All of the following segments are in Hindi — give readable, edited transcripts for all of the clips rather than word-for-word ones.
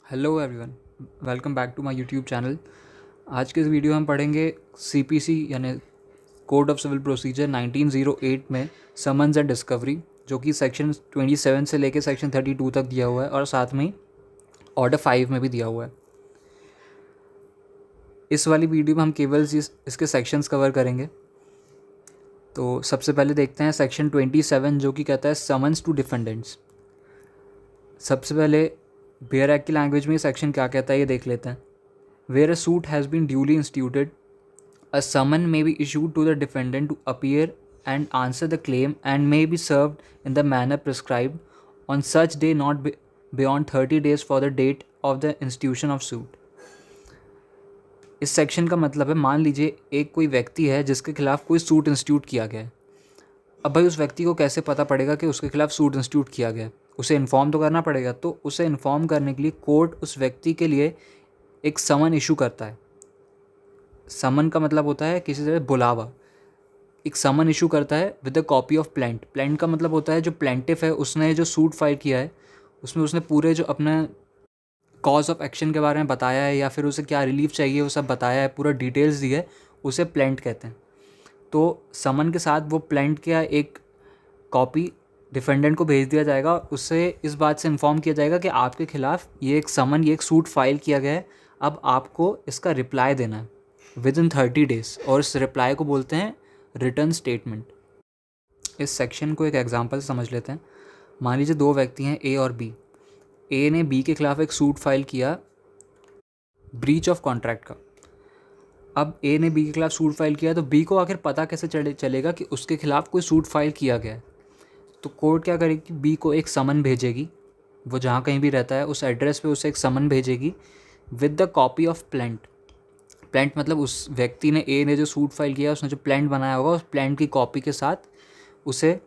Hello everyone, welcome back to my YouTube channel. आज के इस वीडियो में हम पढ़ेंगे सीपीसी यानी कोड ऑफ सिविल प्रोसीजर 1908 में समन्स एंड डिस्कवरी, जो कि सेक्शन 27 से लेकर सेक्शन 32 तक दिया हुआ है और साथ में ऑर्डर 5 में भी दिया हुआ है। इस वाली वीडियो में हम केवल इसके सेक्शंस कवर करेंगे। तो सबसे पहले देखते हैं सेक्शन 27, जो कि कहता है समन्स टू डिफेंडेंट्स। सबसे पहले बेयर एक्ट की लैंग्वेज में ये सेक्शन क्या कहता है ये देख लेते हैं। Where a suit has been duly instituted, a summon may be issued to the defendant to appear and answer the claim and may be served in the manner prescribed on such day not beyond 30 days for the date of the institution of suit। इस सेक्शन का मतलब है, मान लीजिए एक कोई व्यक्ति है जिसके खिलाफ कोई सूट इंस्टीट्यूट किया गया है। अब भाई उस व्यक्ति को कैसे पता पड़ेगा कि उसके खिलाफ सूट इंस्टीट्यूट किया गया है? उसे इन्फॉर्म तो करना पड़ेगा। तो उसे इन्फॉर्म करने के लिए कोर्ट उस व्यक्ति के लिए एक समन इशू करता है। समन का मतलब होता है किसी तरह बुलावा। एक समन इशू करता है with a copy of plaint. Plaint का मतलब होता है जो प्लेंटिफ है उसने जो सूट फाइल किया है उसमें उसने पूरे जो अपना कॉज ऑफ एक्शन के बारे में बताया है या फिर उसे क्या रिलीफ चाहिए वो सब बताया है, पूरा डिटेल्स दी है, उसे प्लेंट कहते हैं। तो समन के साथ वो प्लेंट का एक कॉपी डिफेंडेंट को भेज दिया जाएगा। उससे इस बात से इन्फॉर्म किया जाएगा कि आपके खिलाफ ये एक समन, ये एक सूट फाइल किया गया है, अब आपको इसका रिप्लाई देना है विद इन 30 डेज़, और इस रिप्लाई को बोलते हैं रिटर्न स्टेटमेंट। इस सेक्शन को एक एग्जांपल से समझ लेते हैं। मान लीजिए दो व्यक्ति हैं, ए और बी। ए ने बी के खिलाफ एक सूट फाइल किया ब्रीच ऑफ कॉन्ट्रैक्ट का। अब ए ने बी के खिलाफ सूट फाइल किया तो बी को आखिर पता कैसे चलेगा कि उसके खिलाफ कोई सूट फाइल किया गया है? तो कोर्ट क्या करेगी, बी को एक समन भेजेगी, वो जहाँ कहीं भी रहता है उस एड्रेस पे उसे एक समन भेजेगी with the copy of plaint. Plaint मतलब उस व्यक्ति ने, ए ने जो सूट फाइल किया उसने जो प्लेंट बनाया होगा उस प्लेंट की कॉपी के साथ उसे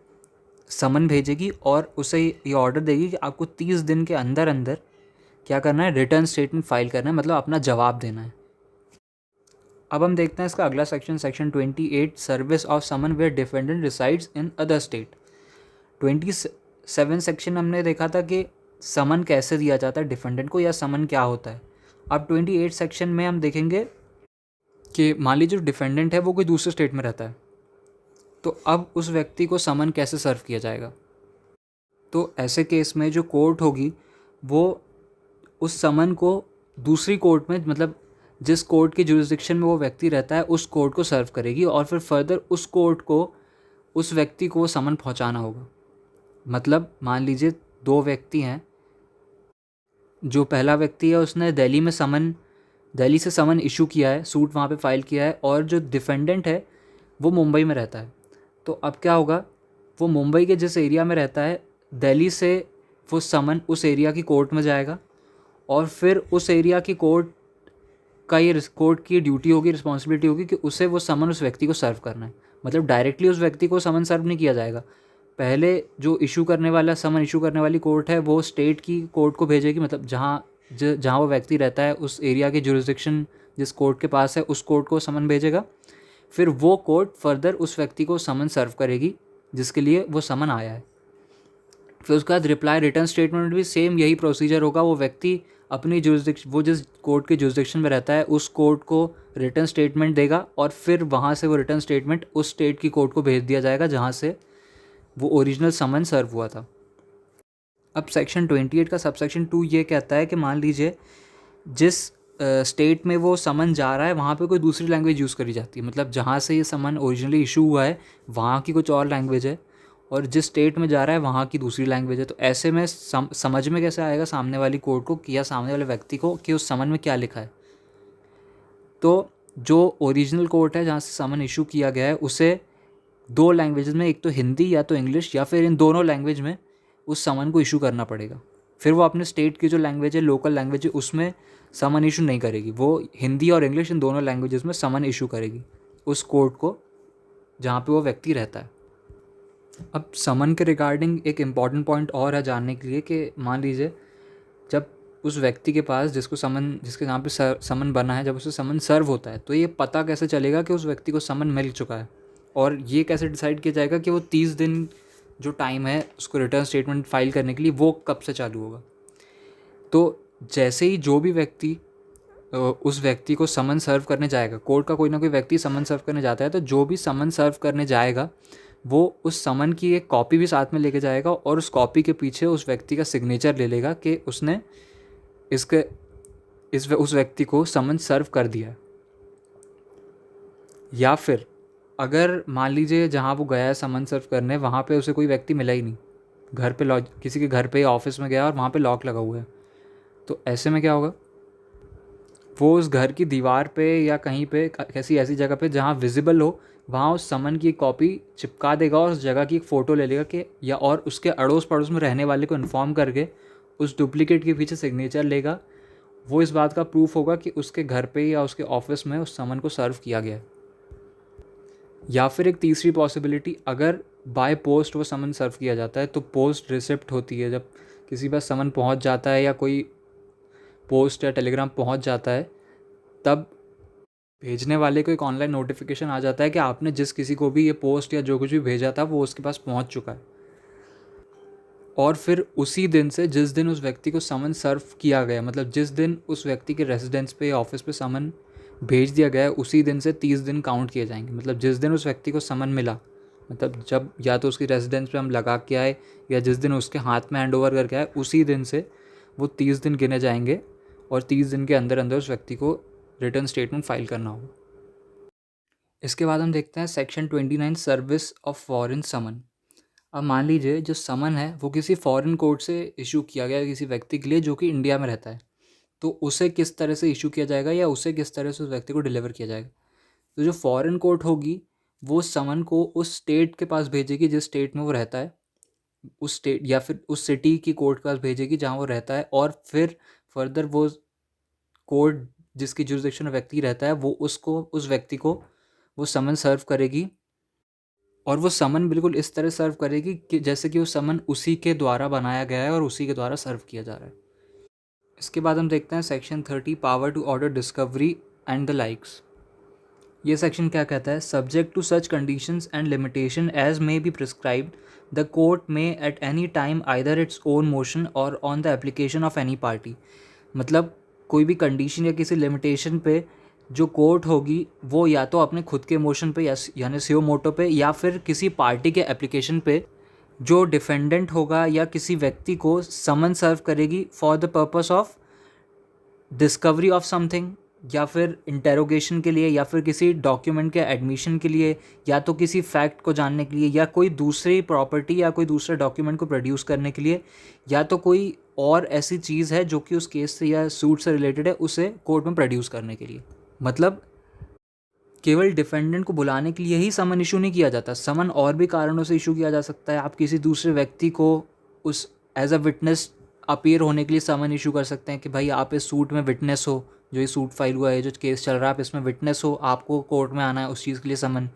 समन भेजेगी और उसे ये ऑर्डर देगी कि आपको 30 दिन के अंदर अंदर क्या करना है, रिटर्न स्टेटमेंट फाइल करना है, मतलब अपना जवाब देना है। अब हम देखते हैं इसका अगला section, section 28, service of summon where defendant resides in other state. 27 section हमने देखा था कि समन कैसे दिया जाता है डिफेंडेंट को या समन क्या होता है। अब 28 सेक्शन में हम देखेंगे कि मान लीजिए जो डिफेंडेंट है वो कोई दूसरे स्टेट में रहता है, तो अब उस व्यक्ति को समन कैसे सर्व किया जाएगा? तो ऐसे केस में जो कोर्ट होगी वो उस समन को दूसरी कोर्ट में, मतलब जिस कोर्ट की जुरिस्डिक्शन में वो व्यक्ति रहता है उस कोर्ट को सर्व करेगी और फिर फर्दर उस कोर्ट को उस व्यक्ति को समन पहुंचाना होगा। मतलब मान लीजिए दो व्यक्ति हैं, जो पहला व्यक्ति है उसने दिल्ली से समन इशू किया है, सूट वहाँ पे फाइल किया है, और जो डिफेंडेंट है वो मुंबई में रहता है। तो अब क्या होगा, वो मुंबई के जिस एरिया में रहता है दिल्ली से वो समन उस एरिया की कोर्ट में जाएगा और फिर उस एरिया की कोर्ट की ड्यूटी होगी, रिस्पॉन्सिबिलिटी होगी कि उसे वो समन उस व्यक्ति को सर्व करना है। मतलब डायरेक्टली उस व्यक्ति को समन सर्व नहीं किया जाएगा। पहले जो समन इशू करने वाली कोर्ट है वो स्टेट की कोर्ट को भेजेगी, मतलब जहाँ वो व्यक्ति रहता है उस एरिया की जुरिस्डिक्शन जिस कोर्ट के पास है उस कोर्ट को समन भेजेगा। फिर वो कोर्ट फर्दर उस व्यक्ति को समन सर्व करेगी जिसके लिए वो समन आया है। फिर उसके बाद रिप्लाई रिटर्न स्टेटमेंट भी सेम यही प्रोसीजर होगा। वो व्यक्ति अपनी जुरिस्डिक्शन, वो जिस कोर्ट के जुरिस्डिक्शन में रहता है उस कोर्ट को रिटर्न स्टेटमेंट देगा और फिर वहाँ से वो रिटर्न स्टेटमेंट उस स्टेट की कोर्ट को भेज दिया जाएगा जहाँ से वो ओरिजिनल समन सर्व हुआ था। अब सेक्शन 28 का सबसेक्शन 2 ये कहता है कि मान लीजिए जिस स्टेट में वो समन जा रहा है वहाँ पे कोई दूसरी लैंग्वेज यूज़ करी जाती है। मतलब जहाँ से ये समन ओरिजिनली इशू हुआ है वहाँ की कुछ और लैंग्वेज है और जिस स्टेट में जा रहा है वहाँ की दूसरी लैंग्वेज है। तो ऐसे में समझ में कैसे आएगा सामने वाली कोर्ट को या सामने वाले व्यक्ति को कि उस समन में क्या लिखा है? तो जो ओरिजिनल कोर्ट है जहाँ से समन इशू किया गया है उसे दो लैंग्वेजेस में, एक तो हिंदी या तो इंग्लिश या फिर इन दोनों लैंग्वेज में उस समन को इशू करना पड़ेगा। फिर वो अपने स्टेट की जो लैंग्वेज है, लोकल लैंग्वेज है, उसमें समन इशू नहीं करेगी। वो हिंदी और इंग्लिश इन दोनों लैंग्वेजेस में समन इशू करेगी उस कोर्ट को जहाँ पे वो व्यक्ति रहता है। अब समन के रिगार्डिंग एक इम्पॉर्टेंट पॉइंट और है जानने के लिए कि मान लीजिए जब उस व्यक्ति के पास जिसके नाम पे समन बना है, जब उसे समन सर्व होता है तो ये पता कैसे चलेगा कि उस व्यक्ति को समन मिल चुका है? और ये कैसे डिसाइड किया जाएगा कि वो 30 दिन जो टाइम है उसको रिटर्न स्टेटमेंट फाइल करने के लिए वो कब से चालू होगा? तो जैसे ही जो भी व्यक्ति उस व्यक्ति को समन सर्व करने जाएगा, कोर्ट का कोई ना कोई व्यक्ति समन सर्व करने जाता है, तो जो भी समन सर्व करने जाएगा वो उस समन की एक कॉपी भी साथ में लेके जाएगा और उस कॉपी के पीछे उस व्यक्ति का सिग्नेचर ले लेगा कि उसने उस व्यक्ति को समन सर्व कर दिया है। या फिर अगर मान लीजिए जहाँ वो गया है समन सर्व करने, वहाँ पे उसे कोई व्यक्ति मिला ही नहीं, घर पे किसी के घर पे ऑफिस में गया और वहाँ पे लॉक लगा हुआ है, तो ऐसे में क्या होगा, वो उस घर की दीवार पे या कहीं पे कैसी ऐसी जगह पे जहाँ विजिबल हो वहाँ उस समन की कॉपी चिपका देगा और उस जगह की एक फ़ोटो ले लेगा कि या और उसके अड़ोस पड़ोस में रहने वाले को इन्फॉर्म करके उस डुप्लीकेट के पीछे सिग्नेचर लेगा। वो इस बात का प्रूफ होगा कि उसके घर पे या उसके ऑफिस में उस समन को सर्व किया गया है। या फिर एक तीसरी पॉसिबिलिटी, अगर बाय पोस्ट वो समन सर्व किया जाता है तो पोस्ट रिसिप्ट होती है, जब किसी पास समन पहुंच जाता है या कोई पोस्ट या टेलीग्राम पहुंच जाता है तब भेजने वाले को एक ऑनलाइन नोटिफिकेशन आ जाता है कि आपने जिस किसी को भी ये पोस्ट या जो कुछ भी भेजा था वो उसके पास पहुंच चुका है। और फिर उसी दिन से जिस दिन उस व्यक्ति को समन सर्व किया गया, मतलब जिस दिन उस व्यक्ति के रेजिडेंस पे या ऑफिस पे समन भेज दिया गया है, उसी दिन से 30 दिन काउंट किए जाएंगे। मतलब जिस दिन उस व्यक्ति को समन मिला, मतलब जब या तो उसकी रेजिडेंस पे हम लगा के आए या जिस दिन उसके हाथ में हैंड ओवर करके आए, उसी दिन से वो 30 दिन गिने जाएंगे और 30 दिन के अंदर अंदर उस व्यक्ति को रिटर्न स्टेटमेंट फाइल करना होगा। इसके बाद हम देखते हैं सेक्शन 29 सर्विस ऑफ फॉरेन समन। अब मान लीजिए जो समन है वो किसी फॉरेन कोर्ट से इशू किया गया किसी व्यक्ति के लिए जो कि इंडिया में रहता है, तो उसे किस तरह से इशू किया जाएगा या उसे किस तरह से उस व्यक्ति को डिलीवर किया जाएगा। तो जो फॉरेन कोर्ट होगी वो समन को उस स्टेट के पास भेजेगी जिस स्टेट में वो रहता है, उस स्टेट या फिर उस सिटी की कोर्ट के पास भेजेगी जहाँ वो रहता है, और फिर फर्दर वो कोर्ट जिसकी जुरिसडिक्शन में व्यक्ति रहता है वो उस व्यक्ति को वो समन सर्व करेगी। और वो समन बिल्कुल इस तरह सर्व करेगी कि जैसे कि वो समन उसी के द्वारा बनाया गया है और उसी के द्वारा सर्व किया जा रहा है। इसके बाद हम देखते हैं section 30 power to order discovery and the likes. ये सेक्शन क्या कहता है, subject to such conditions and limitation as may be prescribed the court में at any time either its own motion और on the application of any party. मतलब कोई भी कंडीशन या किसी लिमिटेशन पे जो कोर्ट होगी वो या तो अपने खुद के मोशन पे यानी सियो मोटो पे या फिर किसी पार्टी के एप्लीकेशन पे जो डिफेंडेंट होगा या किसी व्यक्ति को समन सर्व करेगी for the purpose of discovery of something, या फिर इंटेरोगेशन के लिए, या फिर किसी डॉक्यूमेंट के एडमिशन के लिए, या तो किसी फैक्ट को जानने के लिए, या कोई दूसरी प्रॉपर्टी या कोई दूसरे डॉक्यूमेंट को प्रोड्यूस करने के लिए, या तो कोई और ऐसी चीज़ है जो कि उस केस से या सूट से रिलेटेड है उसे कोर्ट में प्रोड्यूस करने के लिए। मतलब केवल डिफेंडेंट को बुलाने के लिए ही समन इशू नहीं किया जाता, समन और भी कारणों से इशू किया जा सकता है। आप किसी दूसरे व्यक्ति को उस एज अ विटनेस अपीयर होने के लिए समन इशू कर सकते हैं कि भाई आप इस सूट में विटनेस हो, जो ये सूट फाइल हुआ है, जो केस चल रहा है, आप इसमें विटनेस हो, आपको कोर्ट में आना है, उस चीज़ के लिए समन।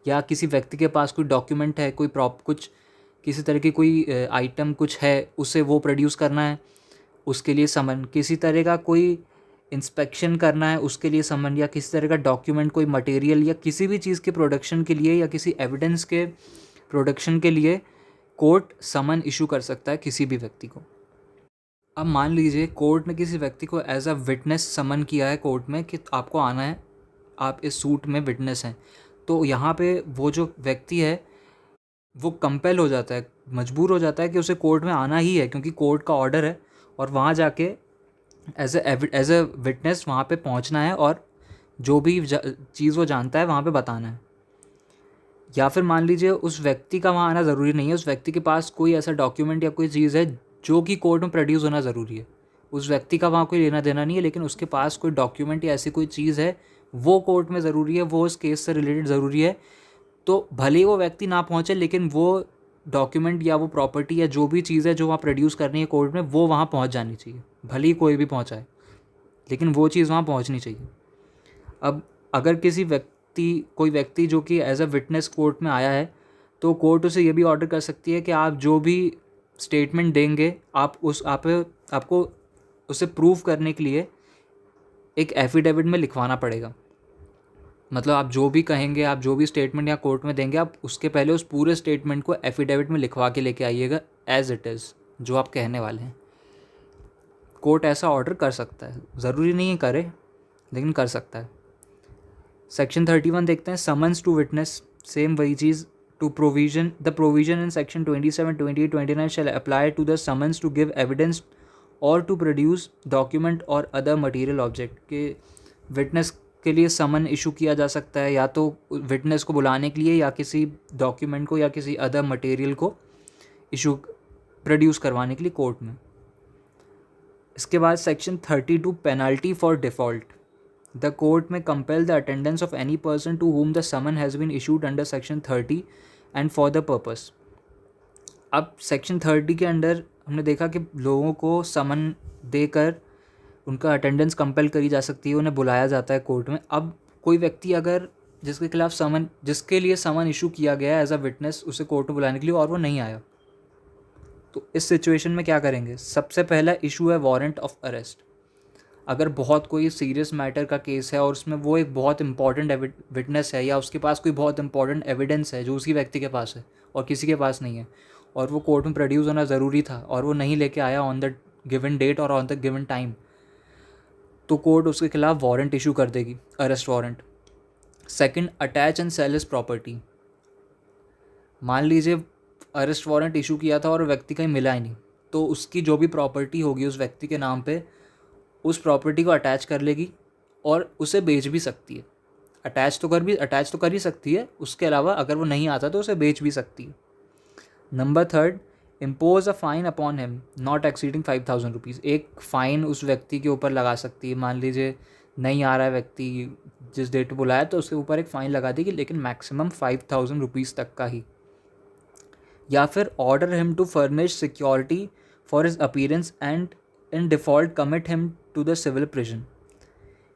या किसी व्यक्ति के पास कोई डॉक्यूमेंट है, कोई कुछ किसी तरह की कोई आइटम कुछ है, उसे वो प्रोड्यूस करना है, उसके लिए समन। किसी तरह का कोई इंस्पेक्शन करना है, उसके लिए समन। या किसी तरह का डॉक्यूमेंट, कोई मटेरियल या किसी भी चीज़ के प्रोडक्शन के लिए या किसी एविडेंस के प्रोडक्शन के लिए कोर्ट समन इशू कर सकता है किसी भी व्यक्ति को। अब मान लीजिए कोर्ट ने किसी व्यक्ति को एज अ विटनेस समन किया है कोर्ट में कि आपको आना है, आप इस सूट में विटनेस हैं, तो यहाँ पे वो जो व्यक्ति है वो कंपेल हो जाता है, मजबूर हो जाता है कि उसे कोर्ट में आना ही है क्योंकि कोर्ट का ऑर्डर है, और वहाँ जाके एज ए विटनेस वहाँ पे पहुँचना है और जो भी चीज़ वो जानता है वहाँ पे बताना है। या फिर मान लीजिए उस व्यक्ति का वहाँ आना ज़रूरी नहीं है, उस व्यक्ति के पास कोई ऐसा डॉक्यूमेंट या कोई चीज़ है जो कि कोर्ट में प्रोड्यूस होना ज़रूरी है। उस व्यक्ति का वहाँ कोई लेना देना नहीं है, लेकिन उसके पास कोई डॉक्यूमेंट या ऐसी कोई चीज़ है वो कोर्ट में ज़रूरी है, वो उस केस से रिलेटेड ज़रूरी है। तो भले ही वो व्यक्ति ना पहुँचे, लेकिन वो डॉक्यूमेंट या वो प्रॉपर्टी या जो भी चीज़ है जो वहाँ प्रोड्यूस करनी है कोर्ट में, वो वहाँ पहुँच जानी चाहिए। भले ही कोई भी पहुँचाए, लेकिन वो चीज़ वहाँ पहुँचनी चाहिए। अब अगर कोई व्यक्ति जो कि एज अ विटनेस कोर्ट में आया है, तो कोर्ट उसे ये भी ऑर्डर कर सकती है कि आप जो भी स्टेटमेंट देंगे आपको उसे प्रूव करने के लिए एक एफिडेविट में लिखवाना पड़ेगा। मतलब आप जो भी कहेंगे, आप जो भी स्टेटमेंट या कोर्ट में देंगे, आप उसके पहले उस पूरे स्टेटमेंट को एफिडेविट में लिखवा के लेके आइएगा एज इट इज़, जो आप कहने वाले हैं। कोर्ट ऐसा ऑर्डर कर सकता है, ज़रूरी नहीं है करे, लेकिन कर सकता है। सेक्शन 31 देखते हैं, समन्स टू विटनेस, सेम वही चीज़, to provision the provision in section 27, 28, 29 shall apply to the summons to give evidence और टू प्रोड्यूस डॉक्यूमेंट और अदर मटेरियल ऑब्जेक्ट। के विटनेस के लिए समन इशू किया जा सकता है या तो विटनेस को बुलाने के लिए या किसी डॉक्यूमेंट को या किसी अदर मटेरियल को इशू प्रोड्यूस करवाने के लिए कोर्ट में। इसके बाद section 32 penalty for default, the court में compel the attendance of any person to whom the summon has been issued under section 30 and for the purpose. अब सेक्शन 30 के अंडर हमने देखा कि लोगों को समन देकर उनका अटेंडेंस कंपेल करी जा सकती है, उन्हें बुलाया जाता है कोर्ट में। अब कोई व्यक्ति अगर जिसके खिलाफ समन, जिसके लिए समन इशू किया गया एज अ विटनेस, उसे कोर्ट में बुलाने के लिए और वो नहीं आया, तो इस सिचुएशन में क्या करेंगे? सबसे पहला इशू है वारंट ऑफ अरेस्ट। अगर बहुत कोई सीरियस मैटर का केस है और उसमें वो एक बहुत इंपॉर्टेंट विटनेस है या उसके पास कोई बहुत इंपॉर्टेंट एविडेंस है जो उसी व्यक्ति के पास है और किसी के पास नहीं है, और वो कोर्ट में प्रोड्यूस होना ज़रूरी था और वो नहीं लेके आया ऑन द गिवन डेट और ऑन द गिवन टाइम, तो कोर्ट उसके खिलाफ वारंट इशू कर देगी, arrest warrant. Second, attach and sell his property. मान लीजिए अरेस्ट वारंट इशू किया था और व्यक्ति कहीं मिला ही नहीं, तो उसकी जो भी प्रॉपर्टी होगी उस व्यक्ति के नाम पे, उस प्रॉपर्टी को अटैच कर लेगी और उसे बेच भी सकती है। अटैच तो कर ही सकती है, उसके अलावा अगर वो नहीं आता तो उसे बेच भी सकती है। Number third, impose a fine upon him not exceeding 5000 rupees. एक फ़ाइन उस व्यक्ति के ऊपर लगा सकती है। मान लीजिए नहीं आ रहा है व्यक्ति जिस डेट पर बुलाया, तो उसके ऊपर एक फ़ाइन लगा देगी, लेकिन मैक्सिमम 5000 रुपीज़ तक का ही। या फिर order him to furnish security for his appearance and in default commit him to the civil prison.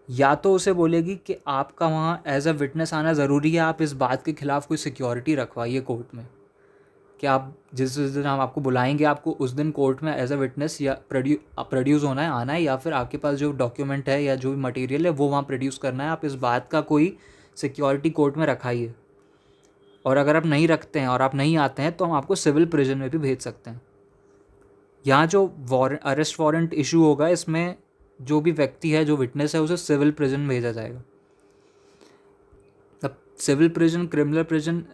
या तो उसे बोलेगी कि आपका वहाँ एज अ विटनेस आना ज़रूरी है, आप इस बात के खिलाफ कोई सिक्योरिटी रखवाइए कोर्ट में कि आप जिस दिन हम आपको बुलाएंगे आपको उस दिन कोर्ट में एज अ विटनेस या प्रोड्यूस होना है, आना है, या फिर आपके पास जो डॉक्यूमेंट है या जो भी मटेरियल है वो वहाँ प्रोड्यूस करना है। आप इस बात का कोई सिक्योरिटी कोर्ट में रखाइए, और अगर आप नहीं रखते हैं और आप नहीं आते हैं तो हम आपको सिविल प्रिजन में भी भेज सकते हैं। यहाँ जो अरेस्ट वारंट इशू होगा, इसमें जो भी व्यक्ति है, जो विटनेस है, उसे सिविल प्रिजन में भेजा जाएगा। अब सिविल प्रिजन, क्रिमिनल प्रिजन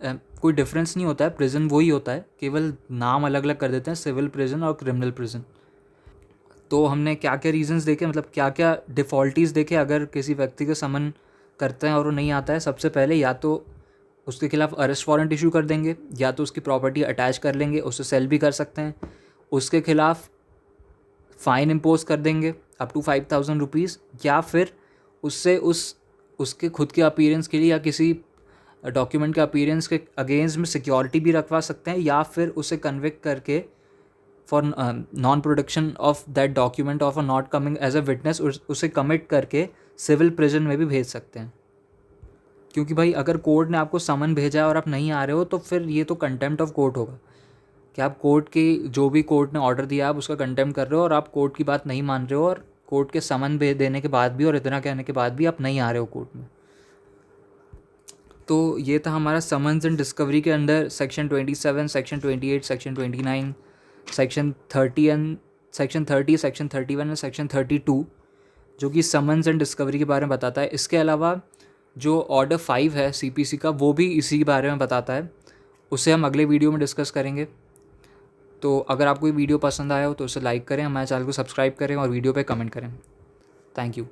कोई डिफरेंस नहीं होता है, प्रिजन वही होता है, केवल नाम अलग अलग कर देते हैं, सिविल प्रिजन और क्रिमिनल प्रिजन। तो हमने क्या क्या रीजंस देखे, मतलब क्या क्या डिफ़ॉल्टीज़ देखे अगर किसी व्यक्ति को समन करते हैं और वो नहीं आता है। सबसे पहले या तो उसके खिलाफ अरेस्ट वारंट इशू कर देंगे, या तो उसकी प्रॉपर्टी अटैच कर लेंगे, उसे सेल भी कर सकते हैं, उसके खिलाफ फ़ाइन इम्पोज कर देंगे अप टू 5000 रुपीज़, या फिर उससे उसके खुद के अपीयरेंस के लिए या किसी डॉक्यूमेंट के अपीयरेंस के अगेंस्ट में सिक्योरिटी भी रखवा सकते हैं, या फिर उसे कन्विक्ट करके for non production of that document of not coming as a witness उसे कमिट करके सिविल प्रिजन में भी भेज सकते हैं। क्योंकि भाई अगर कोर्ट ने आपको समन भेजा है और आप नहीं आ रहे हो, तो फिर ये तो कंटेम्प्ट ऑफ कोर्ट होगा कि आप कोर्ट की जो भी कोर्ट ने ऑर्डर दिया आप उसका कंटेम्प्ट कर रहे हो और आप कोर्ट की बात नहीं मान रहे हो, और कोर्ट के समन देने के बाद भी और इतना कहने के बाद भी आप नहीं आ रहे हो कोर्ट में। तो ये था हमारा समन्स एंड डिस्कवरी के अंदर section 27, section 28, section 29, section 30 and section 30, section 31 and section 32, जो कि समन्स एंड डिस्कवरी के बारे में बताता है। इसके अलावा जो ऑर्डर 5 है CPC का, वो भी इसी के बारे में बताता है, उसे हम अगले वीडियो में डिस्कस करेंगे। तो अगर आपको ये वीडियो पसंद आया हो तो उसे लाइक करें, हमारे चैनल को सब्सक्राइब करें और वीडियो पे कमेंट करें। Thank you.